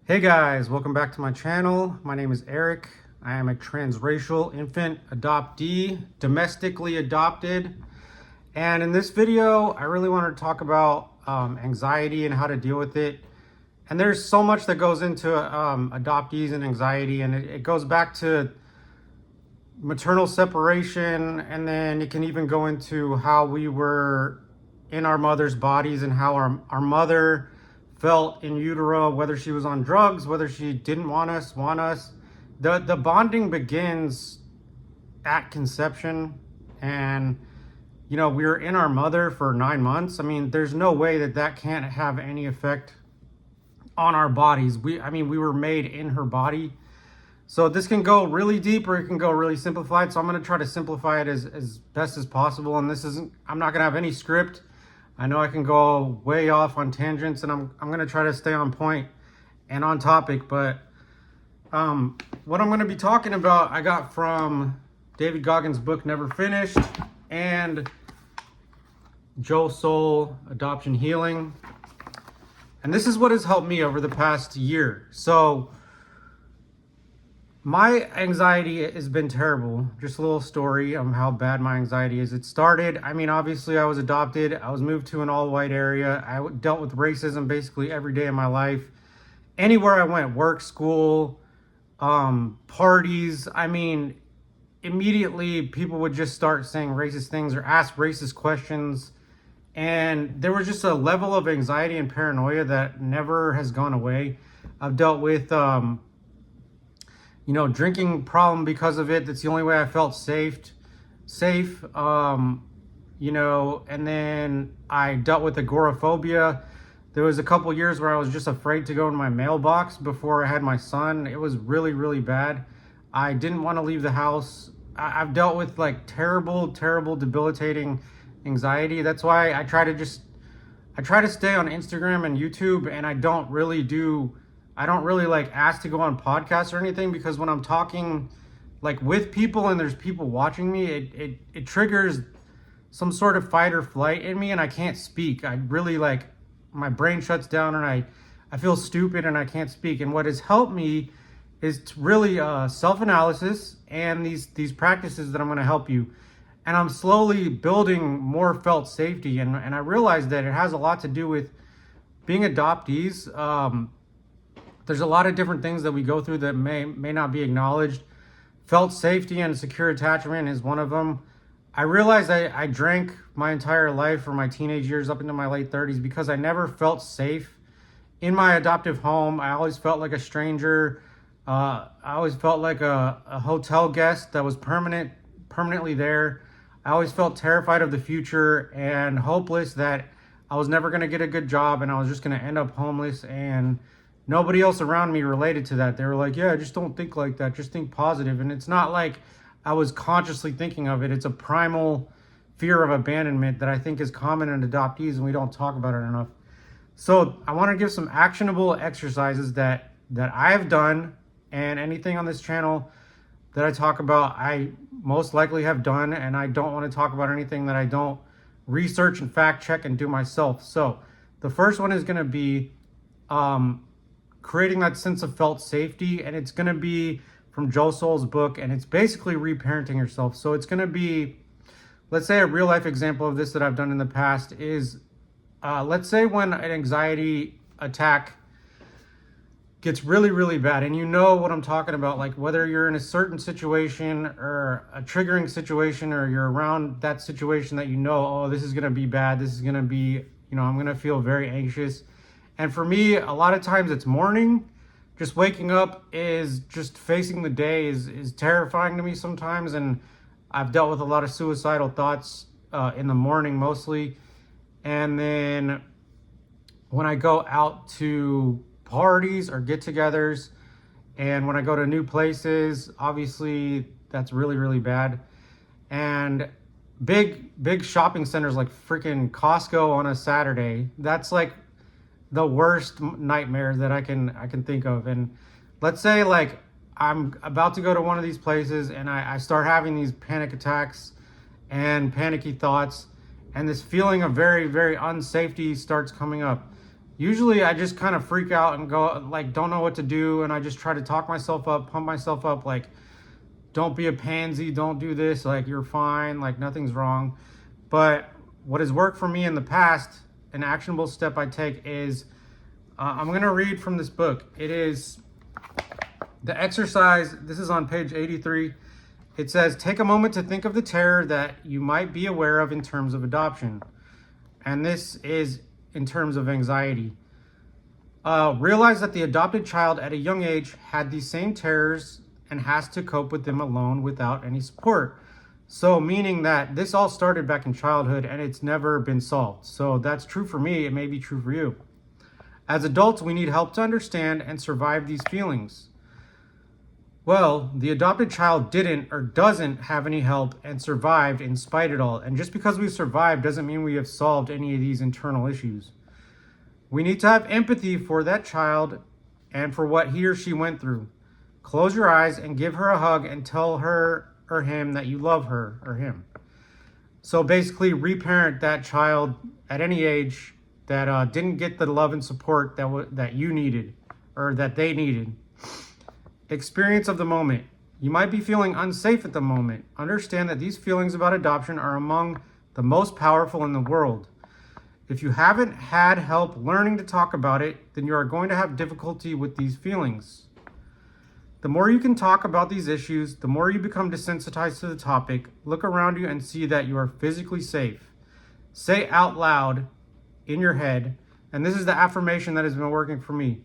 Hey guys, welcome back to my channel. My name is Eric. I am a transracial infant adoptee, domestically adopted. And in this video, I really wanted to talk about anxiety and how to deal with it. And there's so much that goes into adoptees and anxiety, and it goes back to maternal separation, and then it can even go into how we were in our mother's bodies and how our mother felt in utero, whether she was on drugs, whether she didn't want us. The bonding begins at conception, and we were in our mother for 9 months. I mean, there's no way that can't have any effect on our bodies. We were made in her body. So this can go really deep or it can go really simplified. So I'm going to try to simplify it as best as possible. And I'm not going to have any script. I know I can go way off on tangents, and I'm going to try to stay on point and on topic. But what I'm going to be talking about, I got from David Goggins' book, Never Finished, and Soll, Adoption Healing. And this is what has helped me over the past year. So my anxiety has been terrible. Just a little story on how bad my anxiety is. It started, obviously I was adopted. I was moved to an all-white area. I dealt with racism basically every day of my life. Anywhere I went, work, school, parties, immediately people would just start saying racist things or ask racist questions. And there was just a level of anxiety and paranoia that never has gone away. I've dealt with drinking problem because of it. That's the only way I felt safe. And then I dealt with agoraphobia. There was a couple years where I was just afraid to go in my mailbox before I had my son. It was really, really bad. I didn't want to leave the house. I've dealt with terrible, debilitating anxiety. That's why I try to stay on Instagram and YouTube, and I don't really ask to go on podcasts or anything, because when I'm talking with people and there's people watching me, it triggers some sort of fight or flight in me, and I can't speak. I really my brain shuts down, and I feel stupid and I can't speak. And what has helped me is really self-analysis and these practices that I'm going to help you. And I'm slowly building more felt safety, and I realize that it has a lot to do with being adoptees. There's a lot of different things that we go through that may not be acknowledged. Felt safety and secure attachment is one of them. I realized I drank my entire life from my teenage years up into my late 30s because I never felt safe in my adoptive home. I always felt like a stranger. I always felt like a hotel guest that was permanently there. I always felt terrified of the future and hopeless that I was never going to get a good job and I was just going to end up homeless, and nobody else around me related to that. They were like, yeah, just don't think like that. Just think positive. And it's not like I was consciously thinking of it. It's a primal fear of abandonment that I think is common in adoptees, and we don't talk about it enough. So I want to give some actionable exercises that I have done, and anything on this channel that I talk about, I most likely have done, and I don't want to talk about anything that I don't research and fact check and do myself. So the first one is going to be creating that sense of felt safety, and it's going to be from Soll's book, and it's basically reparenting yourself. So it's going to be, let's say a real life example of this that I've done in the past is, let's say when an anxiety attack gets really, really bad, and you know what I'm talking about, whether you're in a certain situation or a triggering situation, or you're around that situation that oh, this is going to be bad. This is going to be, I'm going to feel very anxious. And for me, a lot of times it's morning. Just waking up is just facing the day is terrifying to me sometimes. And I've dealt with a lot of suicidal thoughts in the morning mostly. And then when I go out to parties or get-togethers, and when I go to new places, obviously that's really, really bad. And big shopping centers like freaking Costco on a Saturday, that's the worst nightmare that I can think of. And let's say I'm about to go to one of these places, and I start having these panic attacks and panicky thoughts, and this feeling of very, very unsafety starts coming up. Usually I just kind of freak out and go like, don't know what to do. And I just try to talk myself up, pump myself up, like, don't be a pansy, don't do this, like, you're fine, like, nothing's wrong. But what has worked for me in the past, an actionable step I take is, I'm going to read from this book. It is the exercise. This is on page 83. It says, take a moment to think of the terror that you might be aware of in terms of adoption. And this is in terms of anxiety. Realize that the adopted child at a young age had these same terrors and has to cope with them alone without any support. So meaning that this all started back in childhood and it's never been solved. So that's true for me. It may be true for you. As adults, we need help to understand and survive these feelings. Well, the adopted child didn't or doesn't have any help and survived in spite of it all. And just because we survived doesn't mean we have solved any of these internal issues. We need to have empathy for that child and for what he or she went through. Close your eyes and give her a hug and tell her or him that you love her or him. So basically, reparent that child at any age that didn't get the love and support that you needed or that they needed. Experience of the moment. You might be feeling unsafe at the moment. Understand that these feelings about adoption are among the most powerful in the world. If you haven't had help learning to talk about it, then you are going to have difficulty with these feelings. The more you can talk about these issues, the more you become desensitized to the topic. Look around you and see that you are physically safe. Say out loud in your head, and this is the affirmation that has been working for me.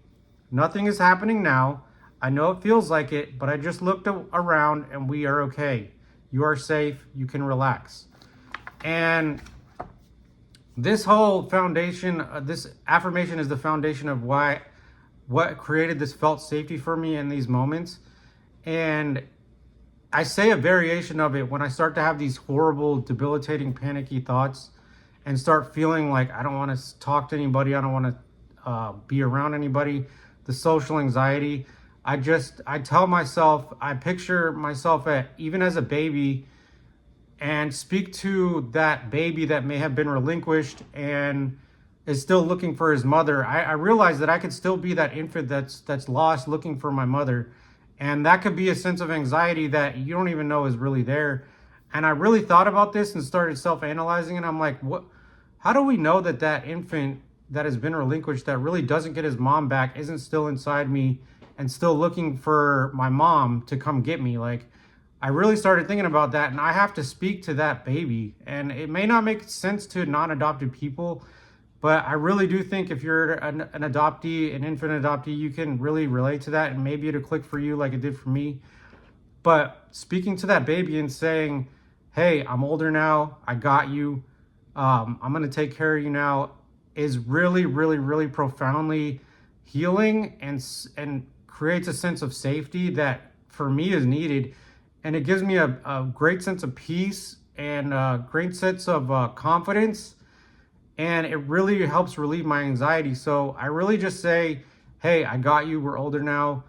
Nothing is happening now. I know it feels like it, but I just looked around and we are okay. You are safe. You can relax. And this whole foundation, this affirmation is the foundation of what created this felt safety for me in these moments. And I say a variation of it when I start to have these horrible, debilitating, panicky thoughts and start feeling like I don't want to talk to anybody. I don't want to be around anybody. The social anxiety. I tell myself, I picture myself even as a baby and speak to that baby that may have been relinquished and is still looking for his mother. I realize that I could still be that infant that's lost looking for my mother. And that could be a sense of anxiety that you don't even know is really there. And I really thought about this and started self-analyzing, and I'm like, how do we know that that infant that has been relinquished, that really doesn't get his mom back, isn't still inside me and still looking for my mom to come get me? Like, I really started thinking about that, and I have to speak to that baby. And it may not make sense to non-adopted people, but I really do think if you're an adoptee, an infant adoptee, you can really relate to that, and maybe it'll click for you like it did for me. But speaking to that baby and saying, hey, I'm older now, I got you, I'm gonna take care of you now, is really, really, really profoundly healing and creates a sense of safety that for me is needed. And it gives me a great sense of peace and a great sense of confidence. And it really helps relieve my anxiety. So I really just say, hey, I got you. We're older now.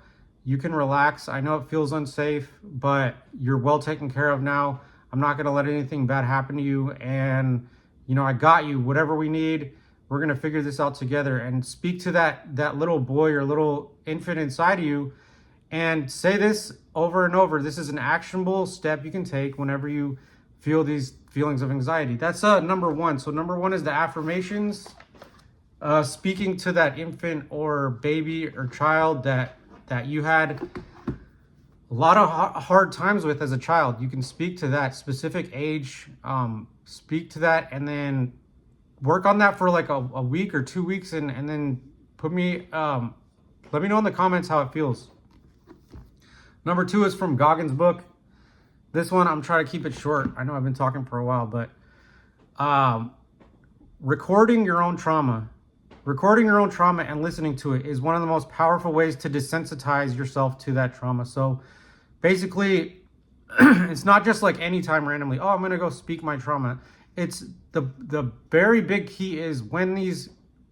You can relax. I know it feels unsafe, but you're well taken care of now. I'm not going to let anything bad happen to you. And, I got you. Whatever we need, we're going to figure this out together. And speak to that little boy or little infant inside of you and say this over and over. This is an actionable step you can take whenever you feel these feelings of anxiety. That's number one. So number one is the affirmations, speaking to that infant or baby or child that you had a lot of hard times with as a child. You can speak to that specific age, speak to that, and then work on that for like a week or 2 weeks, and then let me know in the comments how it feels. Number two is from Goggins' book. This one, I'm trying to keep it short. I know I've been talking for a while, but recording your own trauma and listening to it is one of the most powerful ways to desensitize yourself to that trauma. So basically, it's not just like anytime randomly, I'm going to go speak my trauma. It's the very big key is when these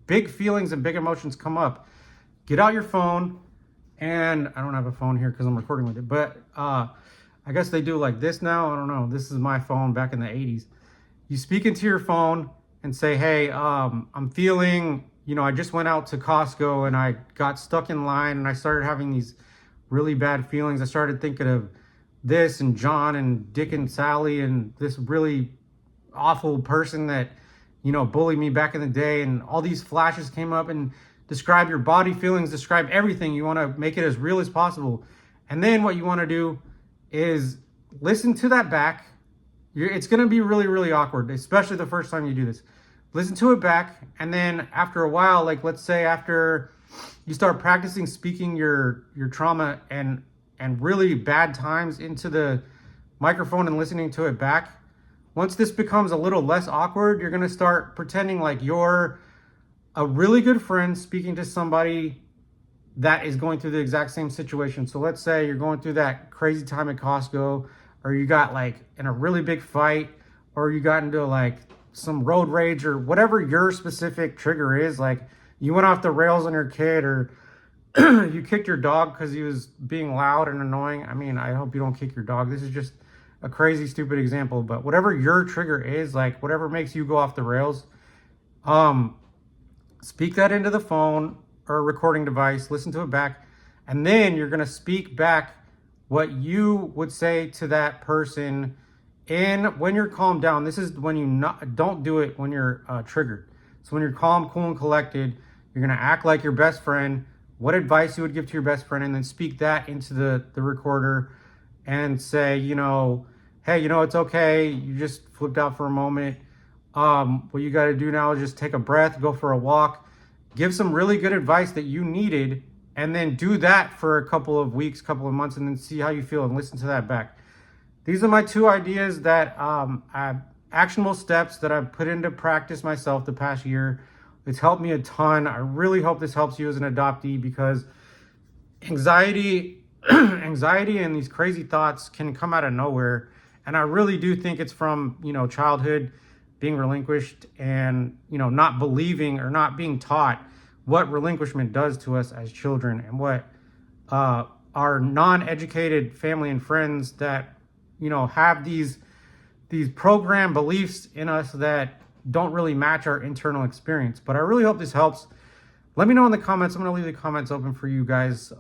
big feelings and big emotions come up, get out your phone. And I don't have a phone here because I'm recording with it, but I guess they do like this now. I don't know. This is my phone back in the 80s. You speak into your phone and say, hey, I'm feeling I just went out to Costco and I got stuck in line and I started having these really bad feelings. I started thinking of this and John and Dick and Sally and this really awful person that, bullied me back in the day. And all these flashes came up and describe your body feelings, describe everything. You want to make it as real as possible. And then what you want to do is listen to that back. It's going to be really, really awkward, especially the first time you do this. Listen to it back, and then after a while, like let's say after you start practicing speaking your trauma and really bad times into the microphone and listening to it back, once this becomes a little less awkward, you're going to start pretending like you're a really good friend speaking to somebody that is going through the exact same situation. So let's say you're going through that crazy time at Costco, or you got like in a really big fight, or you got into like some road rage, or whatever your specific trigger is. Like you went off the rails on your kid, or you kicked your dog because he was being loud and annoying. I mean, I hope you don't kick your dog. This is just a crazy, stupid example, but whatever your trigger is, like whatever makes you go off the rails, speak that into the phone or a recording device, listen to it back, and then you're going to speak back what you would say to that person when you're calmed down. This is when don't do it when you're triggered. So when you're calm, cool, and collected, you're going to act like your best friend, what advice you would give to your best friend, and then speak that into the recorder and say, hey, it's okay. You just flipped out for a moment. What you got to do now is just take a breath, go for a walk, give some really good advice that you needed, and then do that for a couple of weeks, couple of months, and then see how you feel and listen to that back. These are my 2 ideas that actionable steps that I've put into practice myself the past year. It's helped me a ton. I really hope this helps you as an adoptee, because anxiety and these crazy thoughts can come out of nowhere. And I really do think it's from, childhood being relinquished and, not believing or not being taught what relinquishment does to us as children, and what our non-educated family and friends that, have these program beliefs in us that don't really match our internal experience. But I really hope this helps. Let me know in the comments. I'm going to leave the comments open for you guys.